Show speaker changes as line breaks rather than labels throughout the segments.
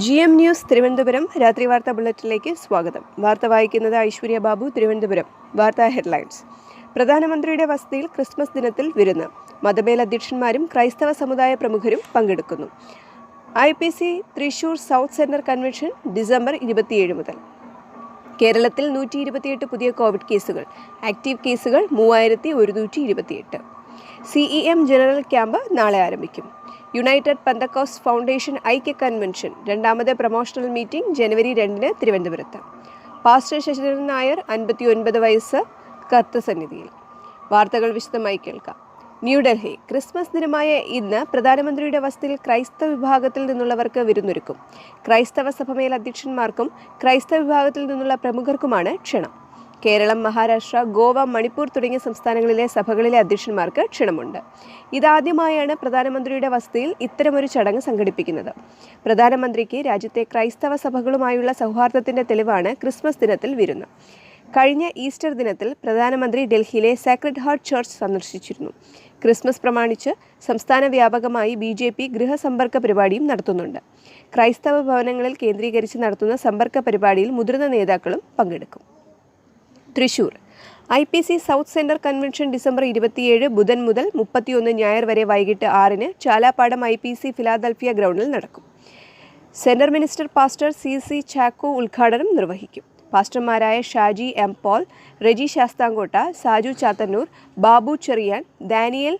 GM news Thiruvananthapuram രാത്രി വാർത്താ ബുള്ളറ്റിനിലേക്ക് സ്വാഗതം. വാർത്ത വായിക്കുന്നത് ഐശ്വര്യ ബാബു. തിരുവനന്തപുരം വാർത്താ ഹെഡ്ലൈൻസ്. പ്രധാനമന്ത്രിയുടെ വസതിയിൽ ക്രിസ്മസ് ദിനത്തിൽ വിരുന്ന്. മതമേലധ്യക്ഷന്മാരും ക്രൈസ്തവ സമുദായ പ്രമുഖരും പങ്കെടുക്കുന്നു. IPC Thrissur south centre convention December 27 മുതൽ. കേരളത്തിൽ 128 പുതിയ കോവിഡ് കേസുകൾ. ആക്റ്റീവ് കേസുകൾ 3128. CEM ജനറൽ ക്യാമ്പ് നാളെ ആരംഭിക്കും. യുണൈറ്റഡ് പെന്തക്കോസ്റ്റ് ഫൗണ്ടേഷൻ ഐക്യ കൺവെൻഷൻ രണ്ടാമത് പ്രൊമോഷണൽ മീറ്റിംഗ് ജനുവരി 2 തിരുവനന്തപുരത്ത്. പാസ്റ്റർ ശശിധരൻ നായർ 59 വയസ്സ് കർത്തസന്നിധിയിൽ. വാർത്തകൾ വിശദമായി കേൾക്കാം. ന്യൂഡൽഹി. ക്രിസ്മസ് ദിനമായ ഇന്ന് പ്രധാനമന്ത്രിയുടെ വസതിയിൽ ക്രൈസ്തവ വിഭാഗത്തിൽ നിന്നുള്ളവർക്ക് വിരുന്നൊരുക്കും. ക്രൈസ്തവ സഭ മേലധ്യക്ഷന്മാർക്കും ക്രൈസ്തവ വിഭാഗത്തിൽ നിന്നുള്ള പ്രമുഖർക്കുമാണ് ക്ഷണം. കേരളം, മഹാരാഷ്ട്ര, ഗോവ, മണിപ്പൂർ തുടങ്ങിയ സംസ്ഥാനങ്ങളിലെ സഭകളിലെ അധ്യക്ഷന്മാർക്ക് ക്ഷണമുണ്ട്. ഇതാദ്യമായാണ് പ്രധാനമന്ത്രിയുടെ വസതിയിൽ ഇത്തരമൊരു ചടങ്ങ് സംഘടിപ്പിക്കുന്നത്. പ്രധാനമന്ത്രിക്ക് രാജ്യത്തെ ക്രൈസ്തവ സഭകളുമായുള്ള സൗഹാർദ്ദത്തിന്റെ തെളിവാണ് ക്രിസ്മസ് ദിനത്തിൽ വിരുന്ന്. കഴിഞ്ഞ ഈസ്റ്റർ ദിനത്തിൽ പ്രധാനമന്ത്രി ഡൽഹിയിലെ സാക്രഡ് ഹാർട്ട് ചർച്ച് സന്ദർശിച്ചിരുന്നു. ക്രിസ്മസ് പ്രമാണിച്ച് സംസ്ഥാന വ്യാപകമായി BJP ഗൃഹസമ്പർക്ക പരിപാടിയും നടത്തുന്നുണ്ട്. ക്രൈസ്തവ ഭവനങ്ങളിൽ കേന്ദ്രീകരിച്ച് നടത്തുന്ന സമ്പർക്ക പരിപാടിയിൽ മുതിർന്ന നേതാക്കളും പങ്കെടുക്കും. Thrissur. IPC south centre convention December 27 ബുധൻ മുതൽ 31 ഞായർ വരെ വൈകിട്ട് 6 ചാലാപ്പാടം IPC ഫിലാദൽഫിയ ഗ്രൗണ്ടിൽ നടക്കും. Centre minister pastor CC Chacko ഉദ്ഘാടനം നിർവഹിക്കും. പാസ്റ്റർമാരായ ഷാജി M. പോൾ, റെജി ശാസ്താംകോട്ട, സാജു ചാത്തന്നൂർ, ബാബു ചെറിയാൻ, ദാനിയേൽ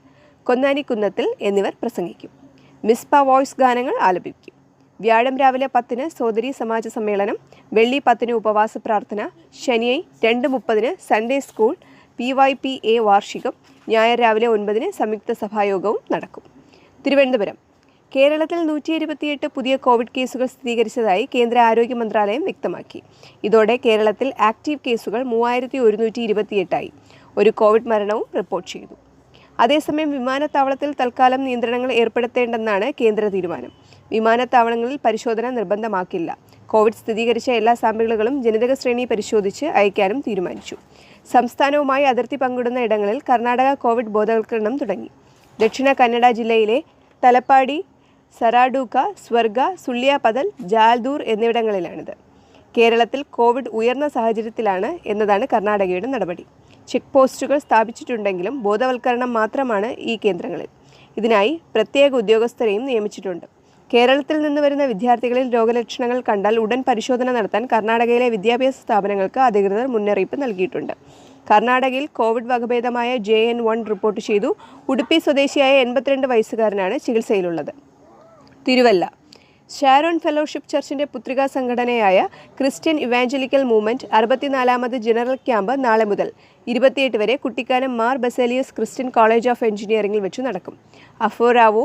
കൊന്നാനിക്കുന്നത്തിൽ എന്നിവർ പ്രസംഗിക്കും. മിസ്പ വോയ്സ് ഗാനങ്ങൾ ആലപിക്കും. വ്യാഴം രാവിലെ 10 സോദരി സമാജ സമ്മേളനം, വെള്ളി 10 ഉപവാസ പ്രാർത്ഥന, ശനി 2:30 സൺഡേ സ്കൂൾ PYPA വാർഷികം, ഞായർ രാവിലെ 9 സംയുക്ത സഭായോഗവും നടക്കും. തിരുവനന്തപുരം. കേരളത്തിൽ 128 പുതിയ കോവിഡ് കേസുകൾ സ്ഥിരീകരിച്ചതായി കേന്ദ്ര ആരോഗ്യ മന്ത്രാലയം വ്യക്തമാക്കി. ഇതോടെ കേരളത്തിൽ ആക്റ്റീവ് കേസുകൾ 3128 ഒരു കോവിഡ് മരണവും റിപ്പോർട്ട് ചെയ്തു. അതേസമയം വിമാനത്താവളത്തിൽ തൽക്കാലം നിയന്ത്രണങ്ങൾ ഏർപ്പെടുത്തേണ്ടെന്നാണ് കേന്ദ്ര തീരുമാനം. വിമാനത്താവളങ്ങളിൽ പരിശോധന നിർബന്ധമാക്കില്ല. കോവിഡ് സ്ഥിരീകരിച്ച എല്ലാ സാമ്പിളുകളും ജനിതക ശ്രേണി പരിശോധിച്ച് അയക്കാനും തീരുമാനിച്ചു. സംസ്ഥാനവുമായി അതിർത്തി പങ്കിടുന്ന ഇടങ്ങളിൽ കർണാടക കോവിഡ് ബോധവൽക്കരണം തുടങ്ങി. ദക്ഷിണ കന്നഡ ജില്ലയിലെ തലപ്പാടി, സറാഡൂക്ക, സ്വർഗ, സുള്ളിയാപതൽ, ജാൽദൂർ എന്നിവിടങ്ങളിലാണിത്. കേരളത്തിൽ കോവിഡ് ഉയർന്ന സാഹചര്യത്തിലാണ് എന്നതാണ് കർണാടകയുടെ നടപടി. ചെക്ക് പോസ്റ്റുകൾ സ്ഥാപിച്ചിട്ടുണ്ടെങ്കിലും ബോധവൽക്കരണം മാത്രമാണ് ഈ കേന്ദ്രങ്ങളിൽ. ഇതിനായി പ്രത്യേക ഉദ്യോഗസ്ഥരെയും നിയമിച്ചിട്ടുണ്ട്. കേരളത്തിൽ നിന്ന് വരുന്ന വിദ്യാർത്ഥികളിൽ രോഗലക്ഷണങ്ങൾ കണ്ടാൽ ഉടൻ പരിശോധന നടത്താൻ കർണാടകയിലെ വിദ്യാഭ്യാസ സ്ഥാപനങ്ങൾക്ക് അധികൃതർ മുന്നറിയിപ്പ് നൽകിയിട്ടുണ്ട്. കർണാടകയിൽ കോവിഡ് വകഭേദമായ JN1 റിപ്പോർട്ട് ചെയ്തു. ഉടുപ്പി സ്വദേശിയായ 82 വയസ്സുകാരനാണ് ചികിത്സയിലുള്ളത്. തിരുവല്ല. ഷാരോൺ ഫെലോഷിപ്പ് ചർച്ചിന്റെ പുത്രികാ സംഘടനയായ ക്രിസ്ത്യൻ ഇവാഞ്ചലിക്കൽ മൂവ്മെന്റ് 64ാമത് ജനറൽ ക്യാമ്പ് നാളെ മുതൽ 28 വരെ Kuttikkanam Mar Baselius Christian college of എഞ്ചിനീയറിംഗിൽ വെച്ച് നടക്കും. അഫോറാവോ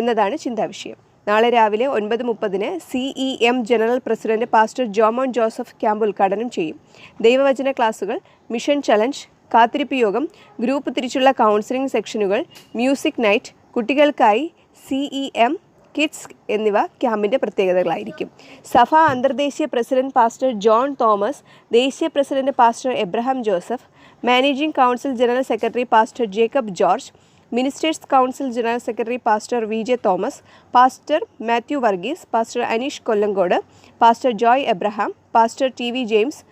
എന്നതാണ് ചിന്താവിഷയം. നാളെ രാവിലെ 9:30 CEM general president pastor Jomon Joseph camp ഉദ്ഘാടനം ചെയ്യും. ദൈവവചന ക്ലാസുകൾ, മിഷൻ ചലഞ്ച്, കാത്തിരിപ്പ് യോഗം, ഗ്രൂപ്പ് തിരിച്ചുള്ള കൗൺസിലിംഗ് സെക്ഷനുകൾ, മ്യൂസിക് നൈറ്റ്, കുട്ടികൾക്കായി CEM കിഡ്സ് എന്നിവ ക്യാമ്പിൻ്റെ പ്രത്യേകതകളായിരിക്കും. സഭ അന്തർദേശീയ പ്രസിഡന്റ് പാസ്റ്റർ ജോൺ തോമസ്, ദേശീയ president pastor Abraham Joseph, managing council general secretary pastor Jacob George, ministers council general secretary pastor VJ Thomas, pastor Mathew Varghese, pastor Aneesh Kollengode, pastor Joy Abraham, pastor TV James,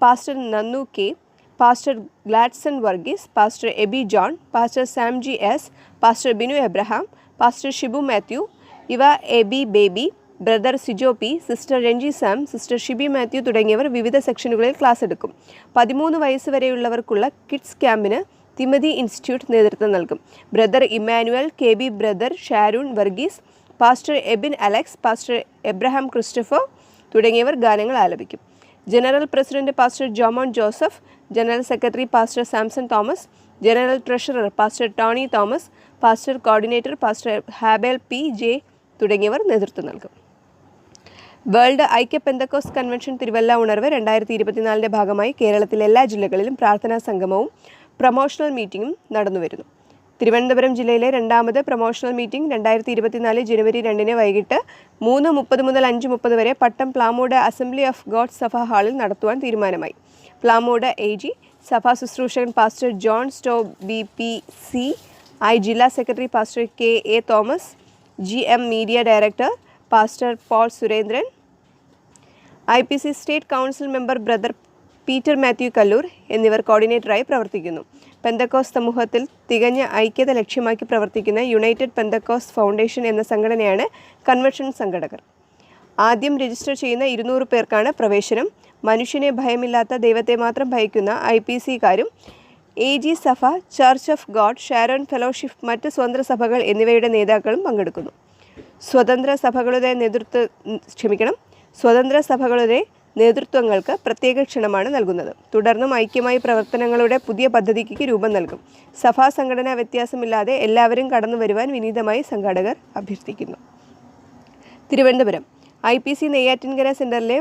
pastor Nannu K, pastor Gladson Varghese, pastor Aby John, pastor Sam GS, pastor Binu Abraham, pastor Shibu Mathew, ഇവ AB Baby, brother Sijo P, sister Ranji Sam, sister Shibi Mathew തുടങ്ങിയവർ വിവിധ സെക്ഷനുകളിൽ class എടുക്കും. 13 വയസ്സ് വരെയുള്ളവർക്കുള്ള kids ക്യാമ്പിന് തിമതി institute നേതൃത്വം നൽകും. Brother Immanuel, KB brother Sharoon Varghese, pastor Ebin Alex, pastor Abraham Christopher തുടങ്ങിയവർ ഗാനങ്ങൾ ആലപിക്കും. General president pastor Jomon Joseph, general secretary pastor Samson Thomas, general treasurer pastor Tony Thomas, pastor coordinator pastor Habel PJ തുടങ്ങിയവർ നേതൃത്വം നൽകും. വേൾഡ് ഐക്യ പെന്തക്കോസ്റ്റ് കൺവെൻഷൻ തിരുവല്ല ഉണർവ് 2024 ഭാഗമായി കേരളത്തിലെ എല്ലാ ജില്ലകളിലും പ്രാർത്ഥനാ സംഗമവും പ്രൊമോഷണൽ മീറ്റിംഗും നടന്നുവരുന്നു. തിരുവനന്തപുരം ജില്ലയിലെ രണ്ടാമത് പ്രൊമോഷണൽ മീറ്റിംഗ് 2024 ജനുവരി 2 വൈകിട്ട് 3:30 മുതൽ 5:30 വരെ Pattom Plamoodu assembly of God സഭ ഹാളിൽ നടത്തുവാൻ തീരുമാനമായി. പ്ലാമൂട് AG, സഭാ ശുശ്രൂഷകൻ പാസ്റ്റർ ജോൺ സ്റ്റോ BPC, ജില്ലാ secretary pastor KA Thomas, GM media director pastor Paul Surendran, IPC state council member brother Peter Mathew Kallur എന്നിവർ കോർഡിനേറ്ററായി പ്രവർത്തിക്കുന്നു. പെന്തക്കോസ് സമൂഹത്തിൽ തികഞ്ഞ ഐക്യത ലക്ഷ്യമാക്കി പ്രവർത്തിക്കുന്ന യുണൈറ്റഡ് പെന്തക്കോസ് ഫൗണ്ടേഷൻ എന്ന സംഘടനയാണ് കൺവെൻഷൻ സംഘടകർ. ആദ്യം രജിസ്റ്റർ ചെയ്യുന്ന 200 പേർക്കാണ് പ്രവേശനം. മനുഷ്യനെ ഭയമില്ലാത്ത ദൈവത്തെ മാത്രം ഭയക്കുന്ന IPCക്കാരും AG സഭ, church of God, Sharon fellowship, മറ്റ് സ്വതന്ത്ര സഭകൾ എന്നിവയുടെ നേതാക്കളും പങ്കെടുക്കുന്നു. സ്വതന്ത്ര സഭകളുടെ നേതൃത്വങ്ങൾക്ക് പ്രത്യേക ക്ഷണമാണ് നൽകുന്നത്. തുടർന്നും ഐക്യമായി പ്രവർത്തനങ്ങളുടെ പുതിയ പദ്ധതിക്ക് രൂപം നൽകും. സഭാ സംഘടനാ വ്യത്യാസമില്ലാതെ എല്ലാവരും കടന്നു വരുവാൻ വിനീതമായി സംഘാടകർ അഭ്യർത്ഥിക്കുന്നു. തിരുവനന്തപുരം IPC നെയ്യാറ്റിൻകര സെൻറ്ററിലെ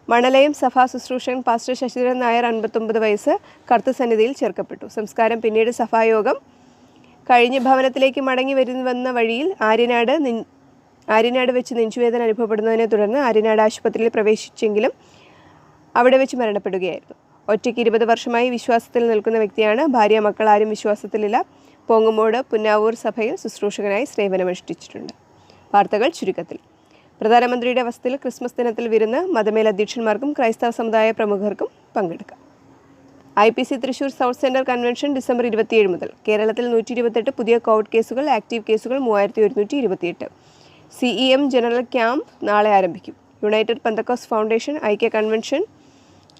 മണലയം സഭാ ശുശ്രൂഷകൻ പാസ്റ്റർ ശശിധരൻ നായർ 59 വയസ്സ് കർത്തൃസന്നിധിയിൽ ചേർക്കപ്പെട്ടു. സംസ്കാരം പിന്നീട് സഭായോഗം കഴിഞ്ഞ് ഭവനത്തിലേക്ക് മടങ്ങി വരുന്ന വഴിയിൽ ആര്യനാട് വെച്ച് നെഞ്ചുവേദന അനുഭവപ്പെടുന്നതിനെ തുടർന്ന് ആര്യനാട് ആശുപത്രിയിൽ പ്രവേശിച്ചെങ്കിലും അവിടെ വെച്ച് മരണപ്പെടുകയായിരുന്നു. ഒറ്റയ്ക്ക് 20 വർഷമായി വിശ്വാസത്തിൽ നിൽക്കുന്ന വ്യക്തിയാണ്. ഭാര്യ, മക്കൾ ആരും വിശ്വാസത്തിലില്ല. പോങ്ങുമോട് പുന്നാവൂർ സഭയിൽ ശുശ്രൂഷകനായി സേവനമനുഷ്ഠിച്ചിട്ടുണ്ട്. വാർത്തകൾ ചുരുക്കത്തിൽ. പ്രധാനമന്ത്രിയുടെ വസതിയിൽ ക്രിസ്മസ് ദിനത്തിൽ വിരുന്ന്. മതമേലധ്യക്ഷന്മാർക്കും ക്രൈസ്തവ സമുദായ പ്രമുഖർക്കും പങ്കെടുക്കാം. IPC Thrissur south centre convention December 27 മുതൽ. കേരളത്തിൽ 128 പുതിയ കോവിഡ് കേസുകൾ. ആക്റ്റീവ് കേസുകൾ 3128. CEM ജനറൽ ക്യാമ്പ് നാളെ ആരംഭിക്കും. യുണൈറ്റഡ് പെന്തക്കോസ് ഫൗണ്ടേഷൻ ഐക്യ കൺവെൻഷൻ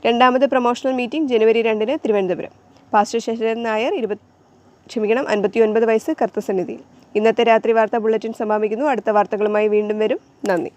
2ാമത് പ്രൊമോഷണൽ മീറ്റിംഗ് ജനുവരി 2-ന് തിരുവനന്തപുരം. പാസ്റ്റർ ശശിധരൻ നായർ 59 വയസ്സ് കർത്തൃസന്നിധിയിൽ. ഇന്നത്തെ രാത്രി വാർത്താ ബുള്ളറ്റിൻ സമാപിക്കുന്നു. അടുത്ത വാർത്തകളുമായി വീണ്ടും വരും. നന്ദി.